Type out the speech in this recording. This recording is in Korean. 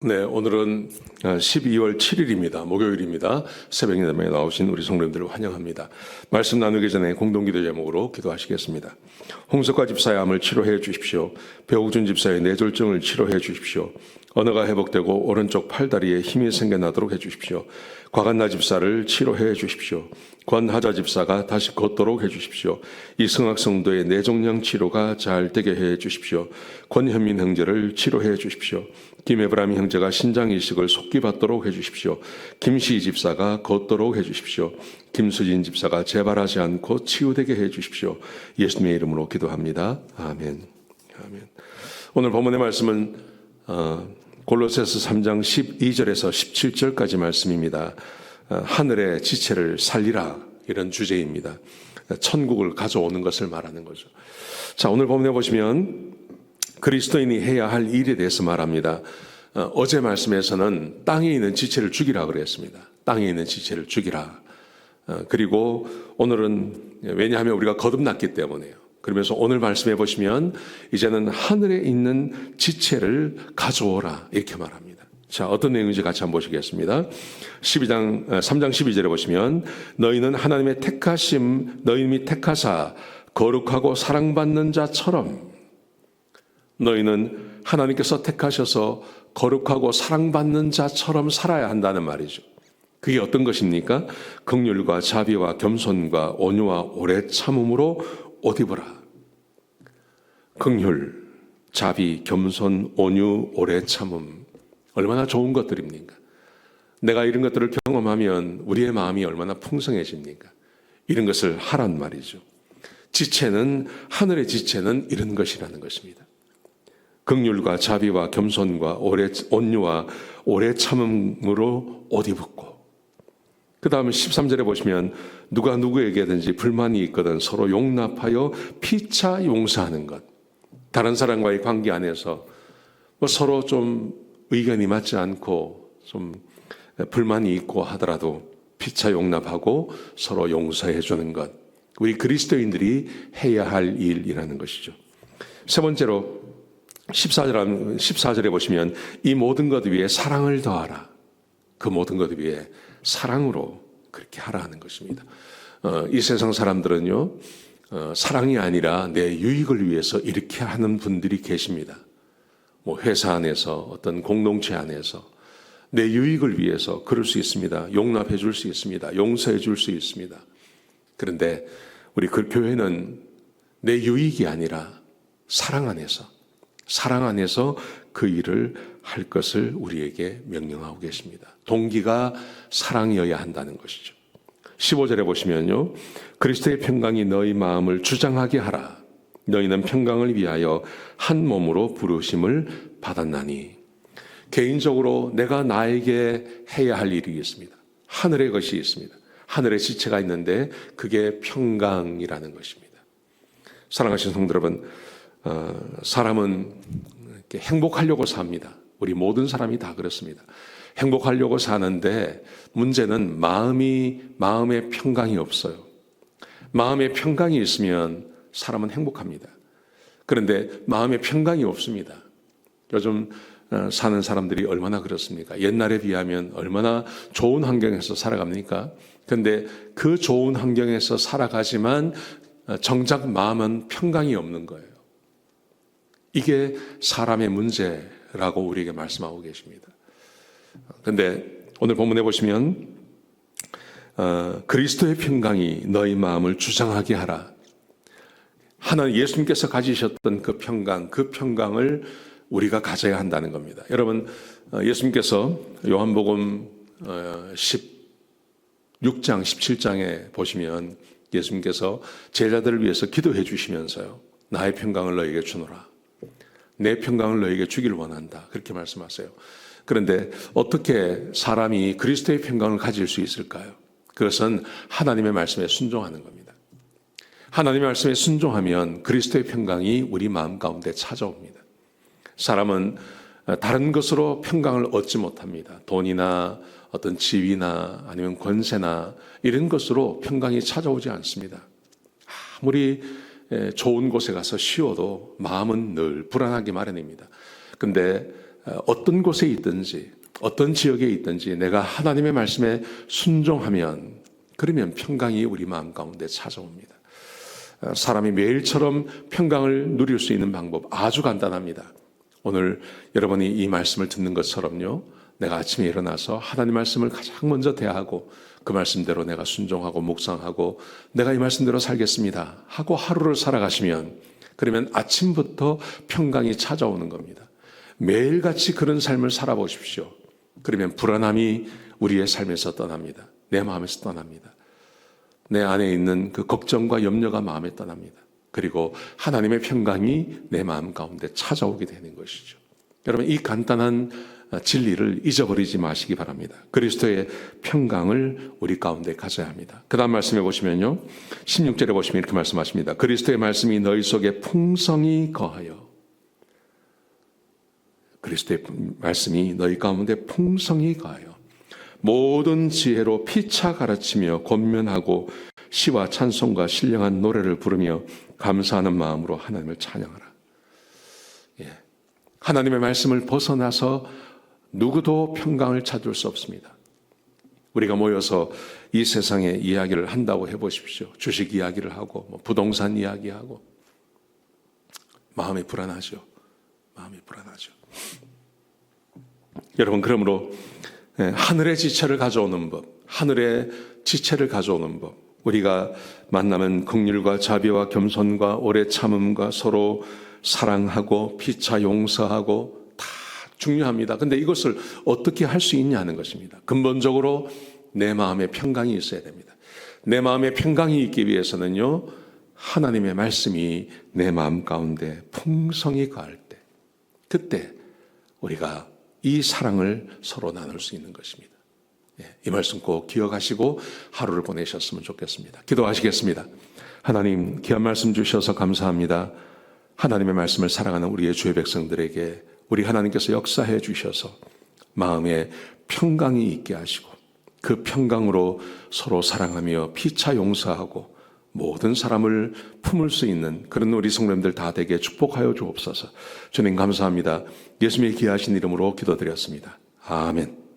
네, 오늘은 12월 7일입니다. 목요일입니다. 새벽 예배에 나오신 우리 성도님들을 환영합니다. 말씀 나누기 전에 공동기도 제목으로 기도하시겠습니다. 홍석화 집사의 암을 치료해 주십시오. 배우준 집사의 뇌졸중을 치료해 주십시오. 언어가 회복되고 오른쪽 팔다리에 힘이 생겨나도록 해 주십시오. 곽한나 집사를 치료해 주십시오. 권하자 집사가 다시 걷도록 해 주십시오. 이승학 성도의 뇌종양 치료가 잘 되게 해 주십시오. 권현민 형제를 치료해 주십시오. 김에브라임 형제가 신장 이식을 속기 받도록 해 주십시오. 김시희 집사가 걷도록 해 주십시오. 김수진 집사가 재발하지 않고 치유되게 해 주십시오. 예수님의 이름으로 기도합니다. 아멘. 아멘. 오늘 본문의 말씀은 골로새서 3장 12절에서 17절까지 말씀입니다. 하늘의 지체를 살리라, 이런 주제입니다. 천국을 가져오는 것을 말하는 거죠. 자, 오늘 본문에 보시면 그리스도인이 해야 할 일에 대해서 말합니다. 어제 말씀에서는 땅에 있는 지체를 죽이라 그랬습니다. 땅에 있는 지체를 죽이라. 그리고 오늘은 왜냐하면 우리가 거듭났기 때문에요. 그러면서 오늘 말씀해 보시면 이제는 하늘에 있는 지체를 가져오라, 이렇게 말합니다. 자, 어떤 내용인지 같이 한번 보시겠습니다. 3장 12절에 보시면 너희는 하나님의 택하심, 너희는 택하사 거룩하고 사랑받는 자처럼, 너희는 하나님께서 택하셔서 거룩하고 사랑받는 자처럼 살아야 한다는 말이죠. 그게 어떤 것입니까? 긍휼과 자비와 겸손과 온유와 오래 참음으로 옷 입으라. 긍휼, 자비, 겸손, 온유, 오래 참음, 얼마나 좋은 것들입니까? 내가 이런 것들을 경험하면 우리의 마음이 얼마나 풍성해집니까? 이런 것을 하란 말이죠. 지체는, 하늘의 지체는 이런 것이라는 것입니다. 긍휼과 자비와 겸손과 온유와 오래 참음으로 옷 입었고, 그 다음에 13절에 보시면 누가 누구에게든지 불만이 있거든 서로 용납하여 피차 용서하는 것. 다른 사람과의 관계 안에서 서로 좀 의견이 맞지 않고 좀 불만이 있고 하더라도 피차 용납하고 서로 용서해 주는 것. 우리 그리스도인들이 해야 할 일이라는 것이죠. 세 번째로 14절에 보시면 이 모든 것 위에 사랑을 더하라. 그 모든 것 위에 사랑으로 그렇게 하라 하는 것입니다. 이 세상 사람들은요, 사랑이 아니라 내 유익을 위해서 이렇게 하는 분들이 계십니다. 뭐 회사 안에서, 어떤 공동체 안에서 내 유익을 위해서 그럴 수 있습니다. 용납해 줄 수 있습니다. 용서해 줄 수 있습니다. 그런데 우리 그 교회는 내 유익이 아니라 사랑 안에서 그 일을 할 것을 우리에게 명령하고 계십니다. 동기가 사랑이어야 한다는 것이죠. 15절에 보시면요, 그리스도의 평강이 너희 마음을 주장하게 하라. 너희는 평강을 위하여 한 몸으로 부르심을 받았나니. 개인적으로 내가 나에게 해야 할 일이 있습니다. 하늘의 것이 있습니다. 하늘의 지체가 있는데 그게 평강이라는 것입니다. 사랑하시는 성도 여러분, 사람은 이렇게 행복하려고 삽니다. 우리 모든 사람이 다 그렇습니다. 행복하려고 사는데 문제는 마음에 평강이 없어요. 마음에 평강이 있으면 사람은 행복합니다. 그런데 마음에 평강이 없습니다. 요즘 사는 사람들이 얼마나 그렇습니까? 옛날에 비하면 얼마나 좋은 환경에서 살아갑니까? 그런데 그 좋은 환경에서 살아가지만 정작 마음은 평강이 없는 거예요. 이게 사람의 문제라고 우리에게 말씀하고 계십니다. 그런데 오늘 본문에 보시면 그리스도의 평강이 너희 마음을 주장하게 하라. 하나님 예수님께서 가지셨던 그 평강을 우리가 가져야 한다는 겁니다. 여러분, 예수님께서 요한복음 16장 17장에 보시면 예수님께서 제자들을 위해서 기도해 주시면서요, 나의 평강을 너에게 주노라. 내 평강을 너에게 주기를 원한다. 그렇게 말씀하세요. 그런데 어떻게 사람이 그리스도의 평강을 가질 수 있을까요? 그것은 하나님의 말씀에 순종하는 겁니다. 하나님의 말씀에 순종하면 그리스도의 평강이 우리 마음 가운데 찾아옵니다. 사람은 다른 것으로 평강을 얻지 못합니다. 돈이나 어떤 지위나 아니면 권세나 이런 것으로 평강이 찾아오지 않습니다. 아무리 좋은 곳에 가서 쉬어도 마음은 늘 불안하기 마련입니다. 그런데 어떤 곳에 있든지 어떤 지역에 있든지 내가 하나님의 말씀에 순종하면 그러면 평강이 우리 마음 가운데 찾아옵니다. 사람이 매일처럼 평강을 누릴 수 있는 방법 아주 간단합니다. 오늘 여러분이 이 말씀을 듣는 것처럼요, 내가 아침에 일어나서 하나님 말씀을 가장 먼저 대하고 그 말씀대로 내가 순종하고 묵상하고 내가 이 말씀대로 살겠습니다 하고 하루를 살아가시면 그러면 아침부터 평강이 찾아오는 겁니다. 매일같이 그런 삶을 살아보십시오. 그러면 불안함이 우리의 삶에서 떠납니다. 내 마음에서 떠납니다. 내 안에 있는 그 걱정과 염려가 마음에 떠납니다. 그리고 하나님의 평강이 내 마음 가운데 찾아오게 되는 것이죠. 여러분, 이 간단한 진리를 잊어버리지 마시기 바랍니다. 그리스도의 평강을 우리 가운데 가져야 합니다. 그 다음 말씀해 보시면요, 16절에 보시면 이렇게 말씀하십니다. 그리스도의 말씀이 너희 속에 풍성히 거하여, 그리스도의 말씀이 너희 가운데 풍성히 거하여 모든 지혜로 피차 가르치며 권면하고 시와 찬송과 신령한 노래를 부르며 감사하는 마음으로 하나님을 찬양하라. 하나님의 말씀을 벗어나서 누구도 평강을 찾을 수 없습니다. 우리가 모여서 이 세상의 이야기를 한다고 해보십시오. 주식 이야기를 하고 부동산 이야기하고 마음이 불안하죠. 마음이 불안하죠. 여러분, 그러므로 하늘의 지체를 가져오는 법, 하늘의 지체를 가져오는 법, 우리가 만나면 긍휼과 자비와 겸손과 오래 참음과 서로 사랑하고 피차 용서하고 다 중요합니다. 근데 이것을 어떻게 할 수 있냐는 것입니다. 근본적으로 내 마음에 평강이 있어야 됩니다. 내 마음에 평강이 있기 위해서는요, 하나님의 말씀이 내 마음 가운데 풍성히 거할 때, 그때 우리가 이 사랑을 서로 나눌 수 있는 것입니다. 이 말씀 꼭 기억하시고 하루를 보내셨으면 좋겠습니다. 기도하시겠습니다. 하나님, 귀한 말씀 주셔서 감사합니다. 하나님의 말씀을 사랑하는 우리의 주의 백성들에게 우리 하나님께서 역사해 주셔서 마음에 평강이 있게 하시고 그 평강으로 서로 사랑하며 피차 용서하고 모든 사람을 품을 수 있는 그런 우리 성도님들 다 되게 축복하여 주옵소서. 주님 감사합니다. 예수님의 귀하신 이름으로 기도드렸습니다. 아멘.